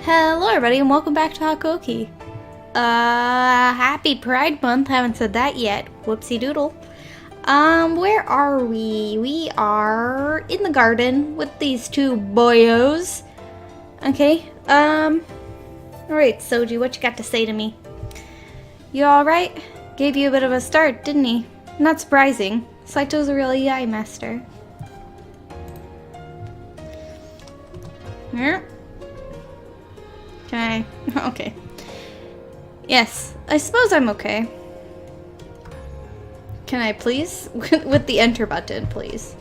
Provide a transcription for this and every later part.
Hello everybody and welcome back to Hakuoki. Happy Pride Month, haven't said that yet. Whoopsie doodle. Where are we? We are in the garden with these two boyos. Okay, alright, Soji, what you got to say to me? You alright? Gave you a bit of a start, didn't he? Not surprising. Saito's a real AI master. Yeah. Can I? Okay. Yes, I suppose I'm okay. Can I please? With the enter button, please.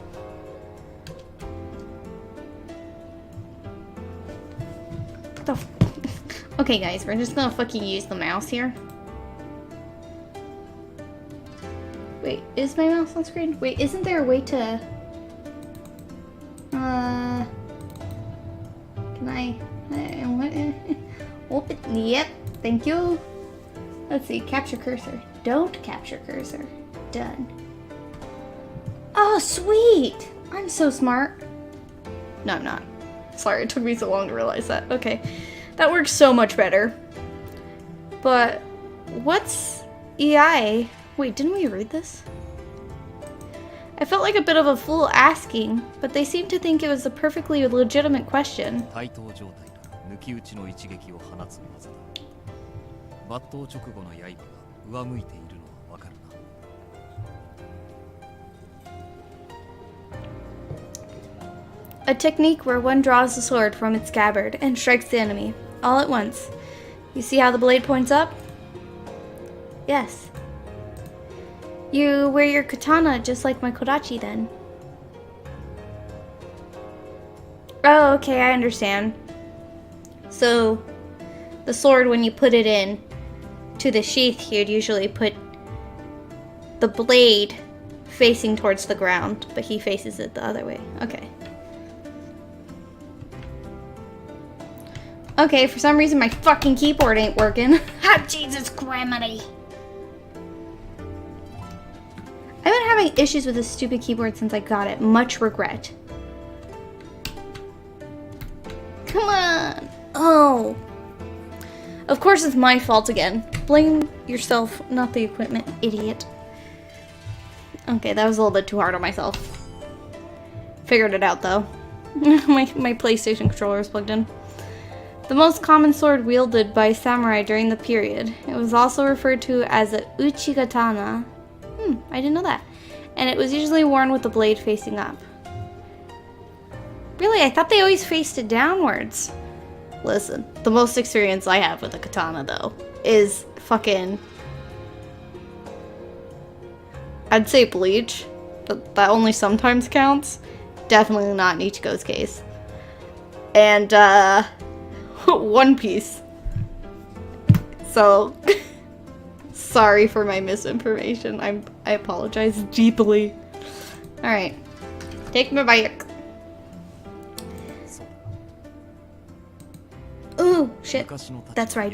The okay, guys, we're just gonna fucking use the mouse here. Wait, is my mouse on screen? Wait, isn't there a way to... Can I... Open. Yep, thank you. Let's see, capture cursor. Don't capture cursor. Done. Oh, sweet! I'm so smart. No, I'm not. Sorry, it took me so long to realize that. Okay, that works so much better. But, what's EI? Wait, didn't we read this? I felt like a bit of a fool asking, but they seemed to think it was a perfectly legitimate question. A technique where one draws the sword from its scabbard and strikes the enemy, all at once. You see how the blade points up? Yes. You wear your katana just like my kodachi then. Oh, okay, I understand. So, the sword, when you put it in to the sheath, you'd usually put the blade facing towards the ground, but he faces it the other way. Okay. Okay, for some reason my fucking keyboard ain't working. Ah, Jesus Christ. I've been having issues with this stupid keyboard since I got it. Much regret. Come on. Oh. Of course it's my fault again. Blame yourself, not the equipment, idiot. Okay, that was a little bit too hard on myself. Figured it out though. my PlayStation controller is plugged in. The most common sword wielded by samurai during the period. It was also referred to as a uchigatana. I didn't know that. And it was usually worn with the blade facing up. Really? I thought they always faced it downwards. Listen, the most experience I have with a katana, though, is fucking... I'd say Bleach, but that only sometimes counts. Definitely not in Ichigo's case. And, One Piece. So... Sorry for my misinformation. I apologize deeply. Alright. Take me back. Ooh, shit. That's right.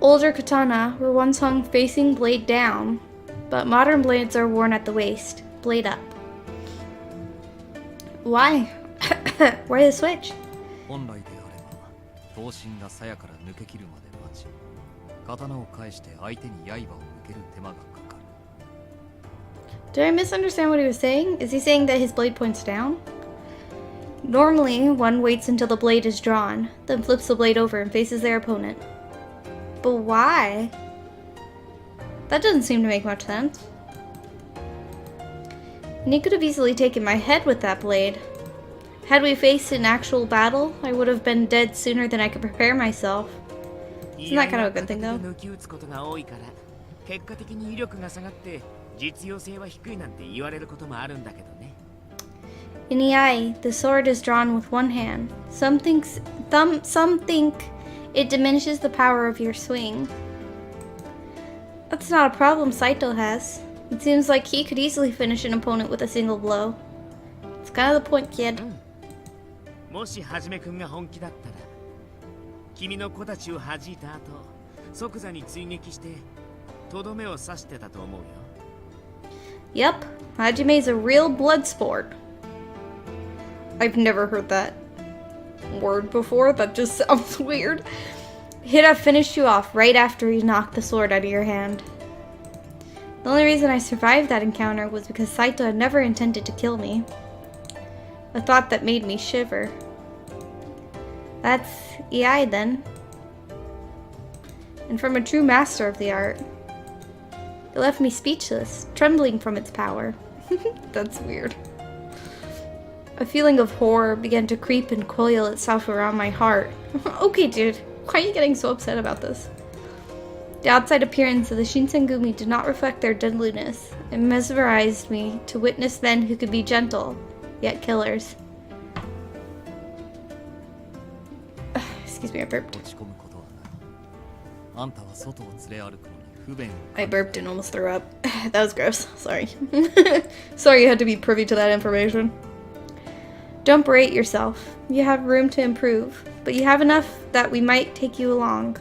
Older katana were once hung facing blade down, but modern blades are worn at the waist, blade up. Why? Why the switch? Did I misunderstand what he was saying? Is he saying that his blade points down? Normally, one waits until the blade is drawn, then flips the blade over and faces their opponent. But why? That doesn't seem to make much sense. And he could have easily taken my head with that blade. Had we faced an actual battle, I would have been dead sooner than I could prepare myself. Isn't that kind of a good thing, though? In EI, the sword is drawn with one hand. Some think it diminishes the power of your swing. That's not a problem Saito has. It seems like he could easily finish an opponent with a single blow. It's kind of the point, kid. Yep, Hajime's a real blood sport. I've never heard that word before. That just sounds weird. He'd have finished you off right after he knocked the sword out of your hand. The only reason I survived that encounter was because Saito had never intended to kill me. A thought that made me shiver. That's EI then. And from a true master of the art. It left me speechless, trembling from its power. That's weird. A feeling of horror began to creep and coil itself around my heart. Okay, dude, why are you getting so upset about this? The outside appearance of the Shinsengumi did not reflect their deadliness. It mesmerized me to witness men who could be gentle, yet killers. Excuse me, I burped. I burped and almost threw up. That was gross. Sorry. Sorry you had to be privy to that information. Don't berate yourself. You have room to improve, but you have enough that we might take you along.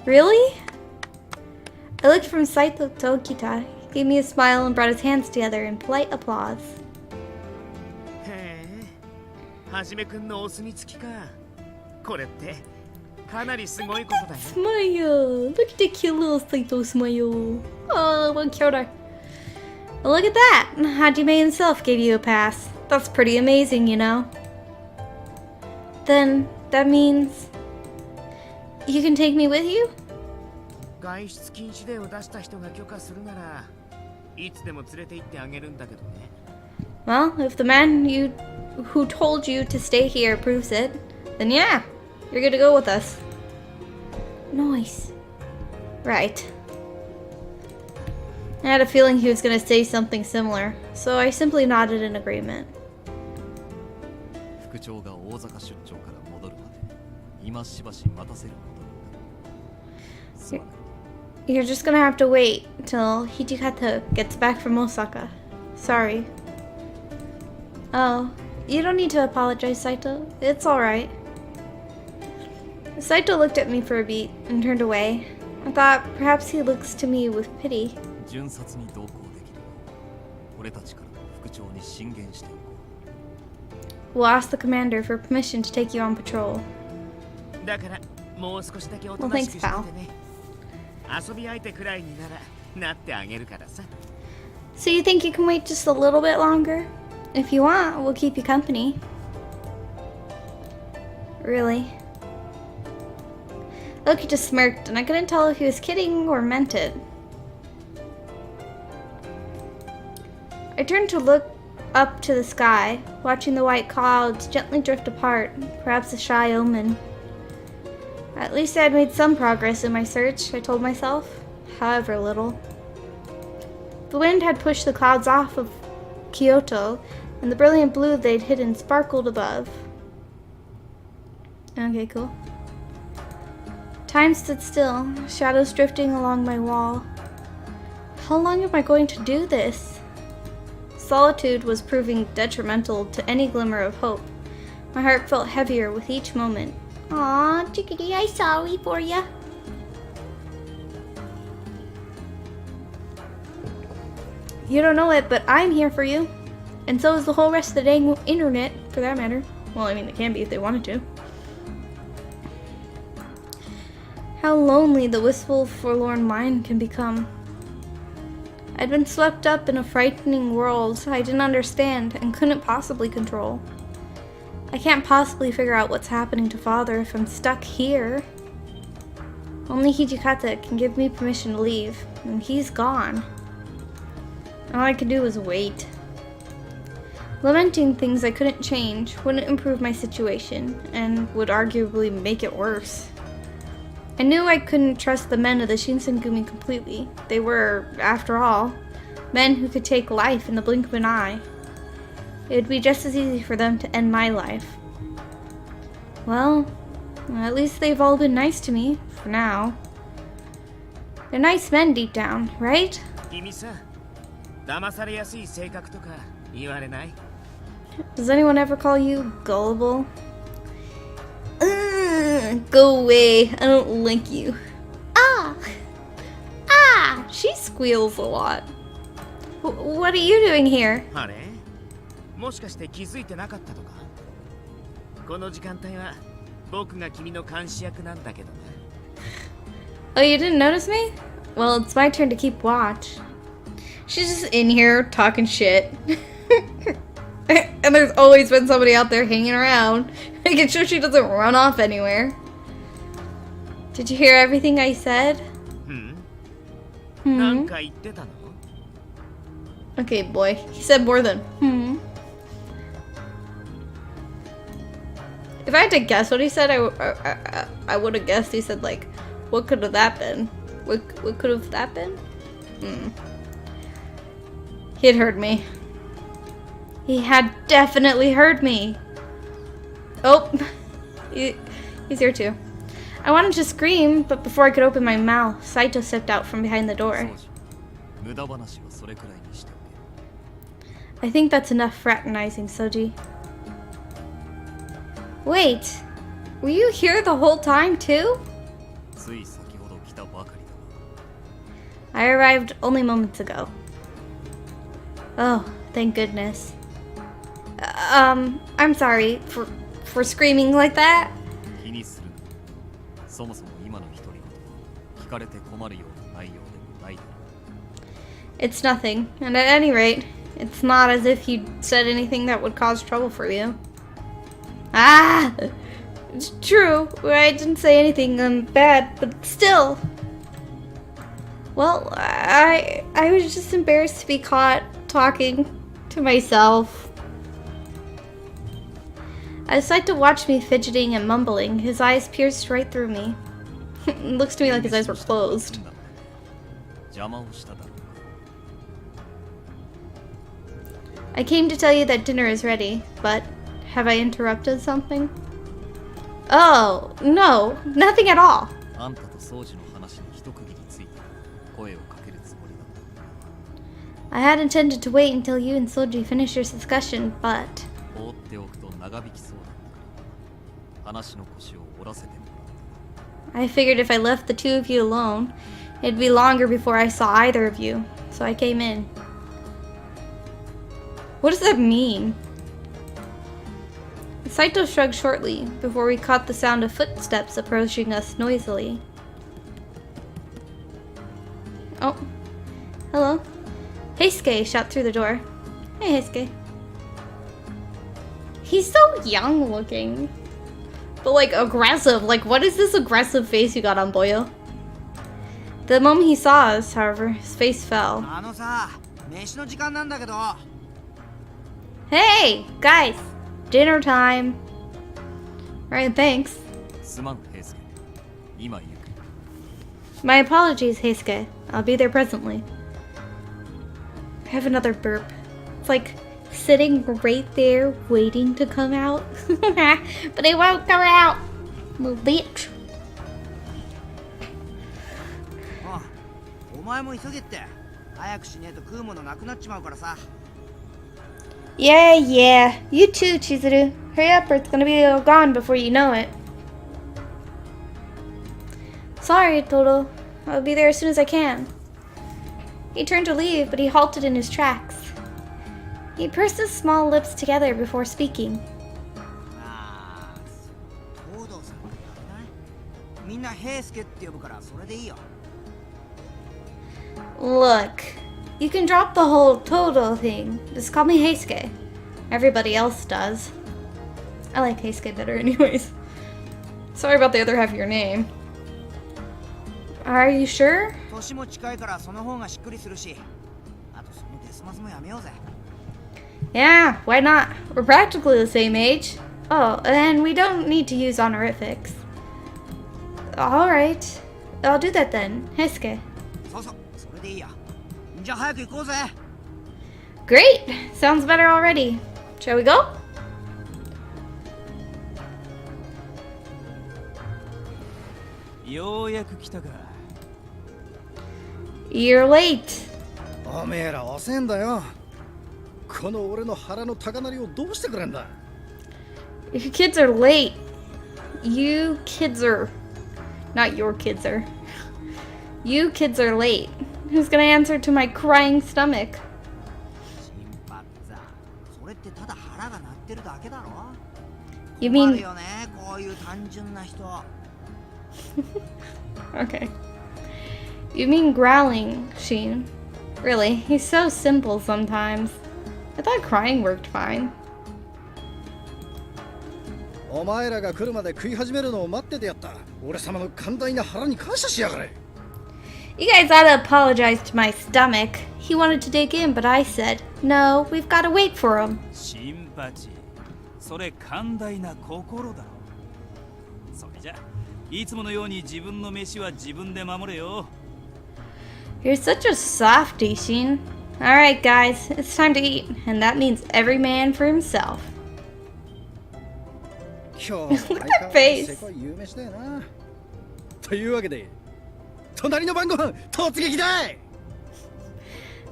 Really? I looked from Saito to Okita. He gave me a smile and brought his hands together in polite applause. Smile! Look at the cute little Saito smile. Oh, what Kyoto. Well, look at that! Hajime himself gave you a pass. That's pretty amazing, you know. Then, that means... you can take me with you? Well, if the man who told you to stay here proves it, then yeah, you're good to go with us. Nice. Right. I had a feeling he was going to say something similar, so I simply nodded in agreement. You're just gonna have to wait till Hijikata gets back from Osaka. Sorry. Oh, you don't need to apologize, Saito. It's alright. Saito looked at me for a beat and turned away. I thought perhaps he looks to me with pity. We'll ask the commander for permission to take you on patrol. Well, thanks, pal. So you think you can wait just a little bit longer? If you want, we'll keep you company. Really? Loki just smirked, and I couldn't tell if he was kidding or meant it. I turned to look up to the sky, watching the white clouds gently drift apart, perhaps a shy omen. At least I had made some progress in my search, I told myself, however little. The wind had pushed the clouds off of Kyoto, and the brilliant blue they'd hidden sparkled above. Okay, cool. Time stood still, shadows drifting along my wall. How long am I going to do this? Solitude was proving detrimental to any glimmer of hope. My heart felt heavier with each moment. Aw, chickadee, I'm sorry for ya. You don't know it, but I'm here for you. And so is the whole rest of the dang internet, for that matter. Well, I mean, they can be if they wanted to. How lonely the wistful, forlorn mind can become. I'd been swept up in a frightening world I didn't understand and couldn't possibly control. I can't possibly figure out what's happening to Father if I'm stuck here. Only Hijikata can give me permission to leave, and he's gone. All I could do was wait. Lamenting things I couldn't change wouldn't improve my situation, and would arguably make it worse. I knew I couldn't trust the men of the Shinsengumi completely. They were, after all, men who could take life in the blink of an eye. It would be just as easy for them to end my life. Well, at least they've all been nice to me, for now. They're nice men deep down, right? Does anyone ever call you gullible? Go away, I don't like you. Ah! Ah! She squeals a lot. What are you doing here? あれもしかして気づいてなかったとかこの時間帯は僕が君の監視役なんだけどね Oh, you didn't notice me? Well, it's my turn to keep watch. She's just in here talking shit. And there's always been somebody out there hanging around, making sure she doesn't run off anywhere. Did you hear everything I said? なんか言ってたの Okay, boy. He said more than If I had to guess what he said, I would have guessed he said, like, what could have that been? What could have that been? He had heard me. He had definitely heard me. Oh, he's here too. I wanted to scream, but before I could open my mouth, Saito stepped out from behind the door. I think that's enough fraternizing, Soji. Wait, were you here the whole time too? I arrived only moments ago. Oh, thank goodness. I'm sorry for screaming like that. It's nothing, and at any rate, it's not as if you said anything that would cause trouble for you. Ah! It's true, I didn't say anything bad, but still. Well, I was just embarrassed to be caught talking to myself. As Saito watched me fidgeting and mumbling, his eyes pierced right through me. It looks to me like his eyes were closed. I came to tell you that dinner is ready, but have I interrupted something? Oh, no, nothing at all. I had intended to wait until you and Soji finished your discussion, but... I figured if I left the two of you alone, it'd be longer before I saw either of you, so I came in. What does that mean? Saito shrugged shortly before we caught the sound of footsteps approaching us noisily. Oh, hello. Heisuke shot through the door. Hey, Heisuke. He's so young looking. But like aggressive. Like, what is this aggressive face you got on, Boyo? The moment he saw us, however, his face fell. Hey, guys! Dinner time! Right, thanks. My apologies, Heisuke. I'll be there presently. I have another burp. It's like sitting right there waiting to come out. But it won't come out. Little bitch. Yeah. You too, Chizuru. Hurry up or it's gonna be all gone before you know it. Sorry, Toto. I'll be there as soon as I can. He turned to leave, but he halted in his tracks. He pursed his small lips together before speaking. Look, you can drop the whole Toto thing. Just call me Heisuke. Everybody else does. I like Heisuke better anyways. Sorry about the other half of your name. Are you sure? Yeah, why not? We're practically the same age. Oh, and we don't need to use honorifics. Alright. I'll do that then. Heisuke. Great! Sounds better already. Shall we go? You're late. If your kids are late, you kids are... Not your kids are. You kids are late. Who's gonna answer to my crying stomach? ってただ腹が鳴ってるだけだろ。 You 困る mean... よね、こういう単純な人。 Okay. You mean growling, Sheen. Really, he's so simple sometimes. I thought crying worked fine. お前らが来るまで食い始めるのを待っててやった。俺様の寛大な腹に感謝しやがれ。 You guys ought to apologize to my stomach. He wanted to dig in, but I said, no, we've got to wait for him. シンパチー、それ寛大な心だろ。それじゃ、いつものように自分の飯は自分で守れよ。 You're such a softie, Sheen. Alright, guys, it's time to eat, and that means every man for himself. 今日 Look at that face. せこい夕飯だよな。というわけで、隣の晩ご飯突撃だい。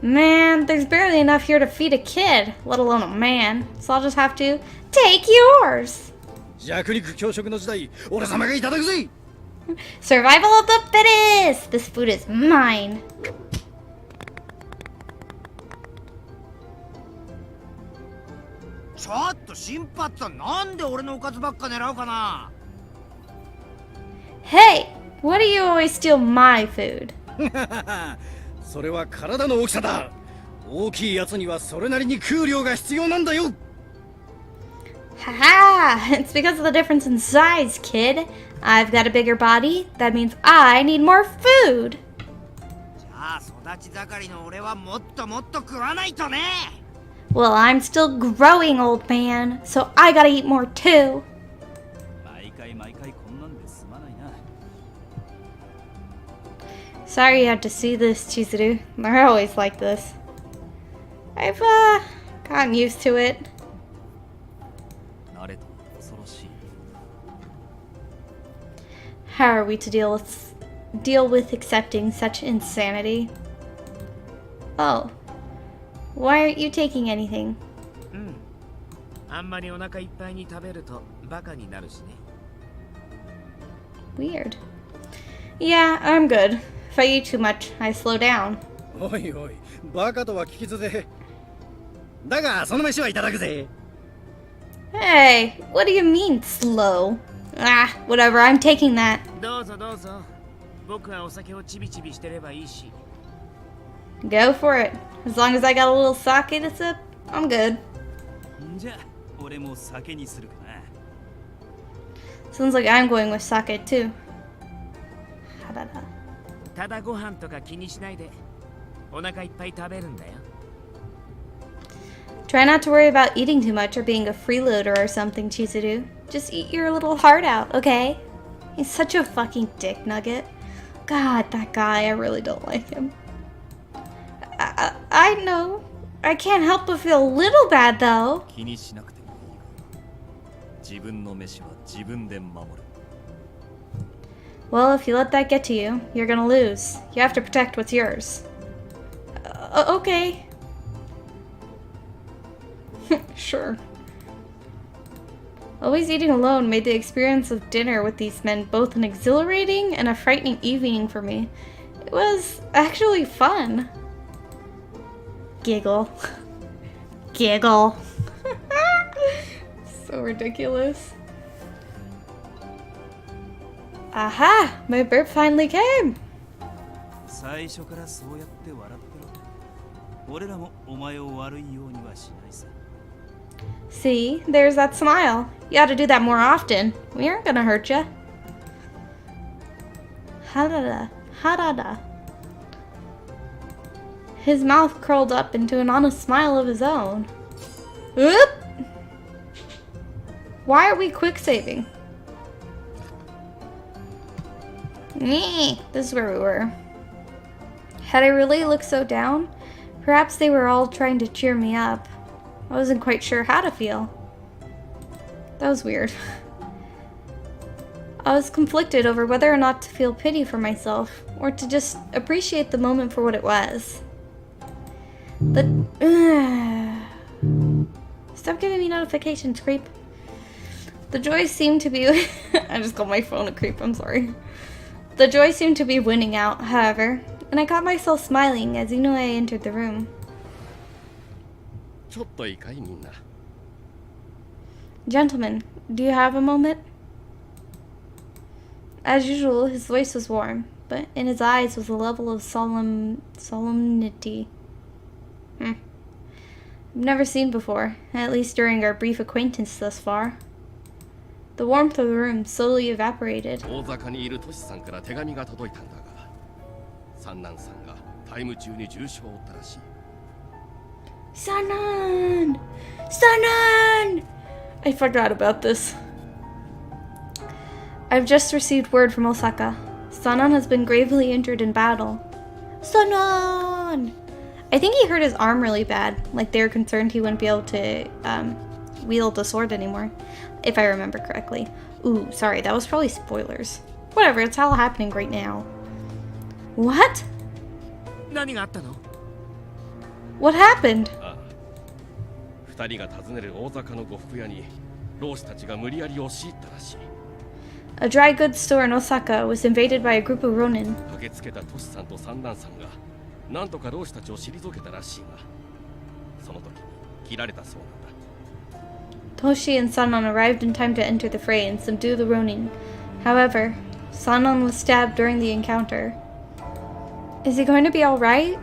Man, there's barely enough here to feed a kid, let alone a man, so I'll just have to take yours. 弱肉強食の時代、俺様がいただくぜ。 Survival of the fittest! This food is mine. ちょっとシンパッツァ、なんで俺のおかずばっか狙うかな。 Hey, why do you always steal my food? それは体の大きさだ。大きいやつにはそれなりに食う量が必要なんだよ。 Haha, it's because of the difference in size, kid. I've got a bigger body. That means I need more food. じゃあ育ち盛りの俺はもっともっと食わないとね。 Well, I'm still growing, old man, so I gotta eat more too. 毎回毎回こんなんですまないな。 Sorry you had to see this, Chizuru. They're always like this. I've, gotten used to it. 慣れと恐ろしい。 How are we to deal with accepting such insanity? Oh. Why aren't you taking anything? あんまりお腹いっぱいに食べるとバカになるしね。 Weird. Yeah, I'm good. If I eat too much, I slow down. おいおい、バカとは聞き捨て。だがその飯はいただくぜ。 Hey, what do you mean, slow? Ah, whatever, I'm taking that. どうぞどうぞ。僕はお酒をちびちびしてればいいし。 Go for it. As long as I got a little sake to sip, I'm good. んじゃ、俺も酒にするかな。 Sounds like I'm going with sake too. Harada. ただご飯とか気にしないで。お腹いっぱい食べるんだよ。 Try not to worry about eating too much or being a freeloader or something, Chizuru. Just eat your little heart out, okay? He's such a fucking dick nugget. God, that guy, I really don't like him. I know. I can't help but feel a little bad, though. 気にしなくてもいいが、自分の飯は自分で守る。 Well, if you let that get to you, you're gonna lose. You have to protect what's yours. Okay. Sure. Always eating alone made the experience of dinner with these men both an exhilarating and a frightening evening for me. It was actually fun. Giggle. Giggle. So ridiculous. Aha! My burp finally came! 最初からそうやって笑ってろ。俺らもお前を悪いようにはしないさ。 See, there's that smile. You ought to do that more often. We aren't gonna hurt you. Harada. Harada. His mouth curled up into an honest smile of his own. Oop! Why are we quick saving? This is where we were. Had I really looked so down? Perhaps they were all trying to cheer me up. I wasn't quite sure how to feel. That was weird. I was conflicted over whether or not to feel pity for myself or to just appreciate the moment for what it was. Stop giving me notifications, creep. The joy seemed to be... I just called my phone a creep, I'm sorry. The joy seemed to be winning out, however, and I caught myself smiling as Inoue entered the room. ちょっといいかいみんな。Gentlemen, do you have a moment? As usual, his voice was warm, but in his eyes was a level of solemnity. I've never seen before, at least during our brief acquaintance thus far. The warmth of the room slowly evaporated. 大阪にいるトシさんから手紙が届いたんだが、三男さんがタイム中に重傷を負ったらしい。Sanan! Sanan! I forgot about this. I've just received word from Osaka. Sanan has been gravely injured in battle. Sanan! I think he hurt his arm really bad. Like they were concerned he wouldn't be able to wield the sword anymore. If I remember correctly. Ooh, sorry, that was probably spoilers. Whatever, it's all happening right now. What? 何があったの？ What happened? ああ、二人が訪ねる大阪の呉服屋に老師たちが無理やり押し入ったらしい。A dry goods store in Osaka was invaded by a group of Ronin. 駆けつけたトシさんと三男さんがなんとか老師たちを退けたらしいが、その時に切られたそうなんだ。 Toshi and Sanan arrived in time to enter the fray and subdue the Ronin. However, Sanan was stabbed during the encounter. Is he going to be alright?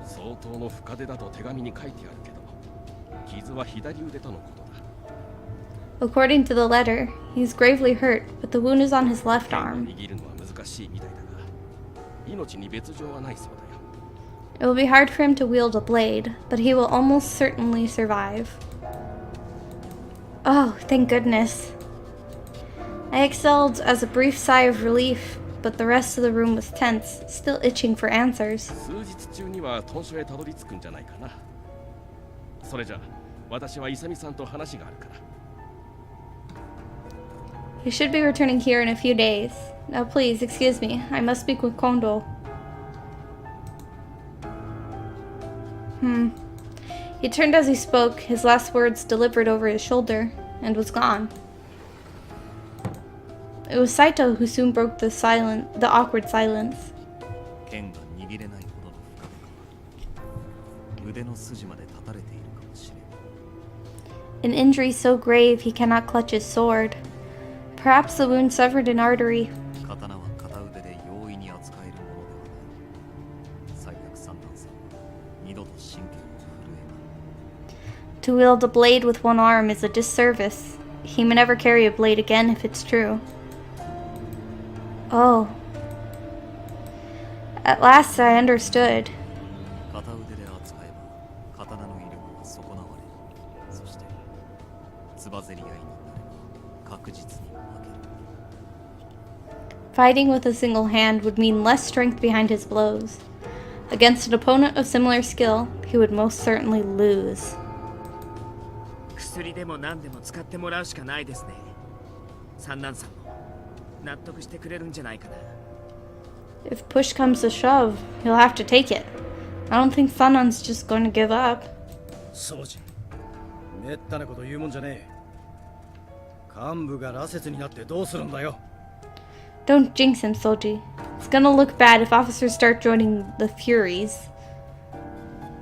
相当の深手だと手紙に書いてあるけど、傷は左腕とのことだ。 According to the letter, he's gravely hurt, but the wound is on his left arm. 握るのは難しいみたいだが、命に別状はないそうだよ。 It will be hard for him to wield a blade, but he will almost certainly survive. Oh, thank goodness. I exhaled as a brief sigh of relief, but the rest of the room was tense, still itching for answers. 数日中には豚書へたどり着くんじゃないかな。それじゃ、私はイサミさんと話があるから。 He should be returning here in a few days. Now please, excuse me, I must speak with Kondo. He turned as he spoke, his last words delivered over his shoulder, and was gone. It was Saito who soon broke the awkward silence. 剣が握れないほどの深みか。腕の筋まで立たれているかもしれん。 An injury so grave he cannot clutch his sword. Perhaps the wound severed an artery. 刀は片腕で容易に扱えるものではない。最悪三男さんは二度と神経を震えない。 To wield a blade with one arm is a disservice. He may never carry a blade again if it's true. Oh. At last I understood. 片腕で扱えば刀の威力は損なわれる。そしてつばぜり合いになれば確実に負ける。 Fighting with a single hand would mean less strength behind his blows. Against an opponent of similar skill, he would most certainly lose. 薬でも何でも使ってもらうしかないですね。三男さんも納得してくれるんじゃないかな。 If push comes to shove, he'll have to take it. I don't think Sanan's just going to give up. そうじ。めったなこと言うもんじゃねえ。幹部が羅刹になってどうするんだよ。 Don't jinx him, Soji. It's gonna look bad if officers start joining the Furies.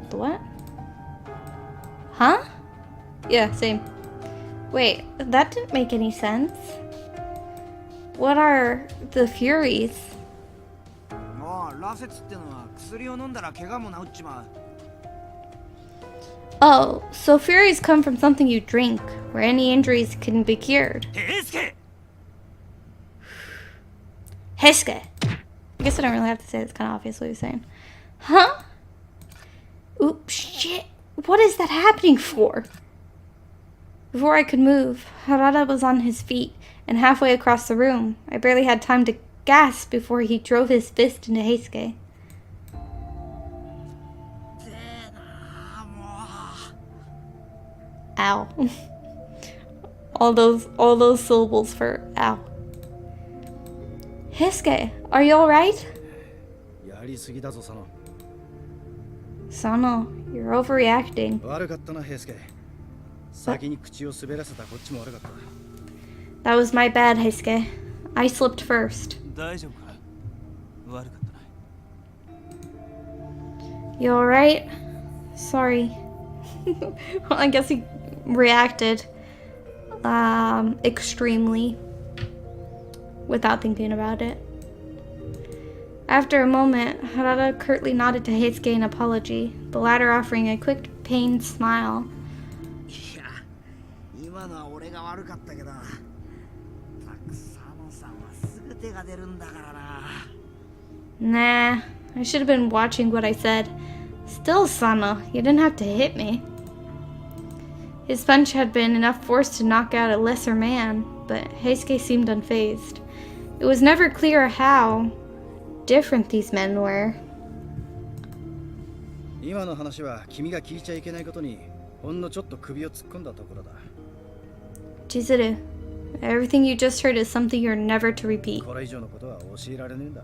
The what? Huh? Yeah, same. Wait, that didn't make any sense. What are the Furies? もう羅刹ってのは薬を飲んだら怪我も治っちまう。 Oh, so Furies come from something you drink, where any injuries can be cured. 平助 Hesuke. I guess I don't really have to say it. It's kind of obvious what he's saying. Huh? Oops, shit. What is that happening for? Before I could move, Harada was on his feet and halfway across the room. I barely had time to gasp before he drove his fist into Heisuke. Ow. all those syllables for ow. Heisuke, are you alright? やりすぎだぞ、佐野。 Sano, you're overreacting. 悪かったな、平助。先に口を滑らせたこっちも悪かった。 That was my bad, Heisuke. I slipped first. 大丈夫か悪かったな。 You alright? Sorry. Well, I guess he reacted. extremely without thinking about it. After a moment, Harada curtly nodded to Heisuke in apology, the latter offering a quick, pained smile. いや、今のは俺が悪かったけど、たくさんさんはすぐ手が出るんだからな。 Nah, I should have been watching what I said. Still, Sana, you didn't have to hit me. His punch had been enough force to knock out a lesser man, but Heisuke seemed unfazed. It was never clear how different these men were. 今の話は君が聞いちゃいけないことにほんのちょっと首を突っ込んだところだ。 Chizuru, everything you just heard is something you're never to repeat. これ以上のことは教えられねえんだ。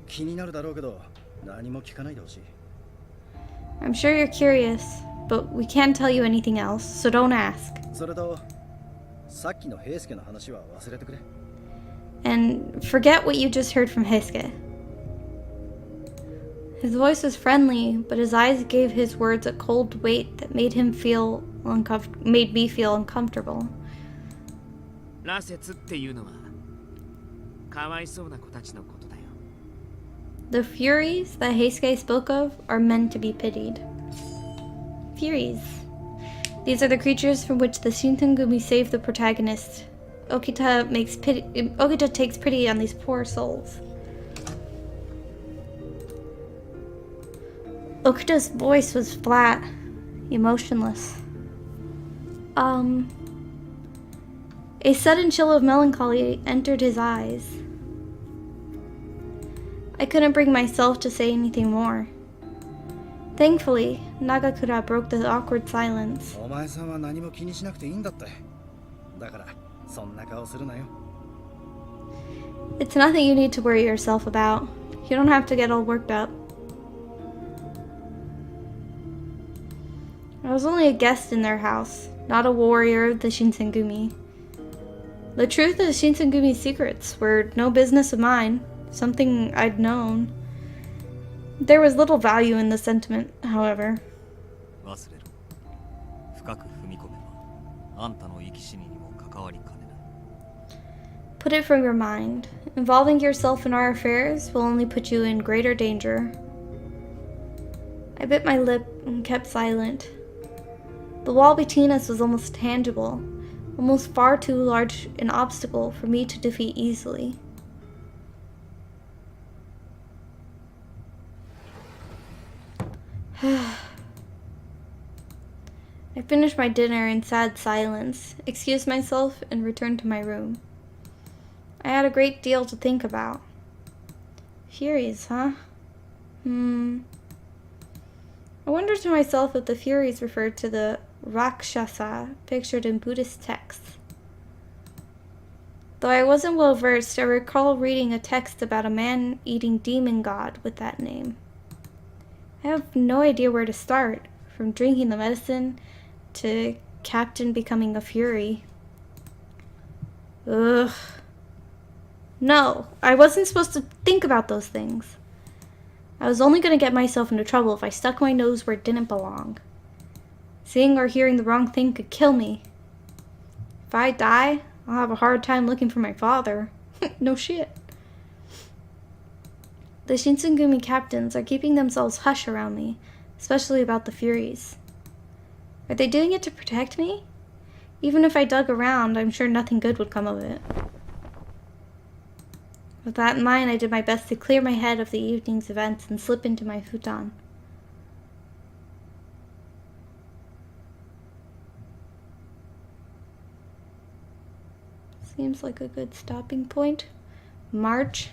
気になるだろうけど何も聞かないでほしい。 I'm sure you're curious, but we can't tell you anything else, so don't ask. それとさっきの平助の話は忘れてくれ。 And forget what you just heard from Heisuke. His voice was friendly, but his eyes gave his words a cold weight that made me feel uncomfortable. 羅刹っていうのはかわいそうな子たちのことだよ。 The Furies that Heisuke spoke of are meant to be pitied. Furies. These are the creatures from which the Shintengumi saved the protagonist. Okita takes pity on these poor souls. Okita's voice was flat, emotionless. A sudden chill of melancholy entered his eyes. I couldn't bring myself to say anything more. Thankfully, Nagakura broke the awkward silence. お前さんは何も気にしなくていいんだって。だからそんな顔するなよ。 It's nothing you need to worry yourself about. You don't have to get all worked up. I was only a guest in their house, not a warrior of the Shinsengumi. The truth of the Shinsengumi's secrets were no business of mine, something I'd known. There was little value in the sentiment, however. 忘れろ。深く踏み込めば、あんたの生き死ににも関わりかねない。 Put it from your mind. Involving yourself in our affairs will only put you in greater danger. I bit my lip and kept silent. The wall between us was almost tangible, almost far too large an obstacle for me to defeat easily. I finished my dinner in sad silence, excused myself, and returned to my room. I had a great deal to think about. Furies, huh? I wondered to myself if the Furies referred to the Rakshasa pictured in Buddhist texts. Though I wasn't well versed, I recall reading a text about a man-eating demon god with that name. I have no idea where to start, from drinking the medicine to Captain becoming a Fury. Ugh. No, I wasn't supposed to think about those things. I was only going to get myself into trouble if I stuck my nose where it didn't belong. Seeing or hearing the wrong thing could kill me. If I die, I'll have a hard time looking for my father. No shit. The Shinsengumi captains are keeping themselves hush around me, especially about the Furies. Are they doing it to protect me? Even if I dug around, I'm sure nothing good would come of it. With that in mind, I did my best to clear my head of the evening's events and slip into my futon. Seems like a good stopping point. March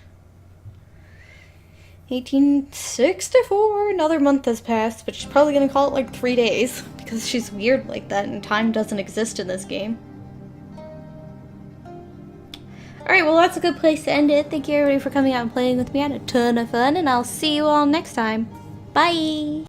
1864. Another month has passed, but she's probably gonna call it like 3 days because she's weird like that and time doesn't exist in this game. Alright, well that's a good place to end it. Thank you everybody for coming out and playing with me. I had a ton of fun and I'll see you all next time. Bye!